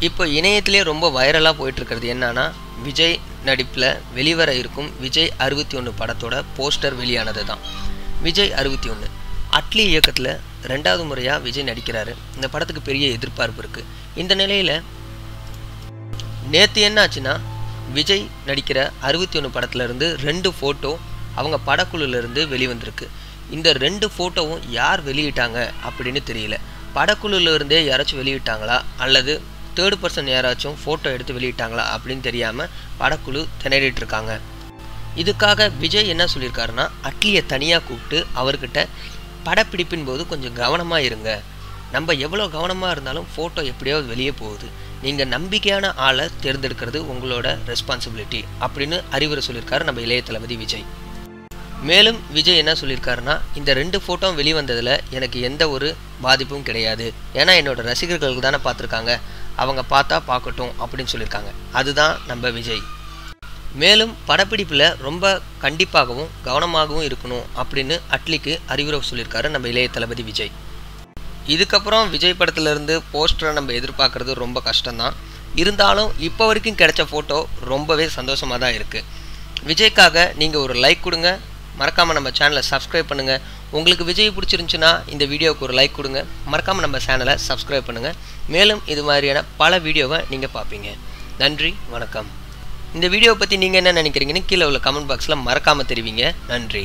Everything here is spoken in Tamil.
இப்போ இணையத்திலே ரொம்ப வைரலாக போயிட்டுருக்கிறது என்னன்னா, விஜய் நடிப்பில் வெளிவர இருக்கும் விஜய் 61 படத்தோட போஸ்டர் வெளியானது தான். விஜய் 61 அட்லி இயக்கத்தில் 2வது முறையாக விஜய் நடிக்கிறாரு. இந்த படத்துக்கு பெரிய எதிர்பார்ப்பு இருக்குது. இந்த நிலையில் நேற்று என்ன ஆச்சுன்னா, விஜய் நடிக்கிற 61 படத்துலேருந்து 2 ஃபோட்டோ அவங்க படக்குழுலேருந்து வெளிவந்திருக்கு. இந்த 2 ஃபோட்டோவும் யார் வெளியிட்டாங்க அப்படின்னு தெரியல. படக்குழுலேருந்தே யாராச்சும் வெளியிட்டாங்களா அல்லது தேர்ட் பர்சன் யாராச்சும் ஃபோட்டோ எடுத்து வெளியிட்டாங்களா அப்படின்னு தெரியாமல் படக்குழு திணறிட்டு இருக்காங்க. இதுக்காக விஜய் என்ன சொல்லியிருக்காருன்னா, அட்லியை தனியாக கூப்பிட்டு அவர்கிட்ட படப்பிடிப்பின் போது கொஞ்சம் கவனமாக இருங்க, நம்ம எவ்வளோ கவனமாக இருந்தாலும் ஃபோட்டோ எப்படியாவது வெளியே போகுது, நீங்கள் நம்பிக்கையான ஆளை தேர்ந்தெடுக்கிறது உங்களோட ரெஸ்பான்சிபிலிட்டி அப்படின்னு அறிவுரை சொல்லியிருக்காரு நம்ம இளைய தளபதி விஜய். மேலும் விஜய் என்ன சொல்லியிருக்காருன்னா, இந்த 2 ஃபோட்டோ வெளிவந்ததில் எனக்கு எந்த ஒரு பாதிப்பும் கிடையாது, ஏன்னா என்னோட ரசிகர்களுக்கு தானே பார்த்துருக்காங்க, அவங்க பார்த்தா பார்க்கட்டும் அப்படின்னு சொல்லியிருக்காங்க. அதுதான் நம்ம விஜய். மேலும் படப்பிடிப்பில் ரொம்ப கண்டிப்பாகவும் கவனமாகவும் இருக்கணும் அப்படின்னு அட்லிக்கு அறிவுரை சொல்லியிருக்காரு நம்ம இளைய தளபதி விஜய். இதுக்கப்புறம் விஜய் படத்துலேருந்து போஸ்டரை நம்ம எதிர்பார்க்குறது ரொம்ப கஷ்டம்தான். இருந்தாலும் இப்போ வரைக்கும் கிடைச்ச ஃபோட்டோ ரொம்பவே சந்தோஷமாக தான் இருக்குது. விஜய்க்காக நீங்கள் ஒரு லைக் கொடுங்க, மறக்காமல் நம்ம சேனலை சப்ஸ்கிரைப் பண்ணுங்கள். உங்களுக்கு விஜய் பிடிச்சிருந்துச்சுன்னா இந்த வீடியோவுக்கு ஒரு லைக் கொடுங்க, மறக்காமல் நம்ம சேனலை சப்ஸ்கிரைப் பண்ணுங்கள். மேலும் இது மாதிரியான பல வீடியோவை நீங்கள் பார்ப்பீங்க. நன்றி, வணக்கம். இந்த வீடியோவை பற்றி நீங்கள் என்ன நினைக்கிறீங்கன்னு கீழே உள்ள கமெண்ட் பாக்ஸில் மறக்காமல் தெரிவிங்க. நன்றி.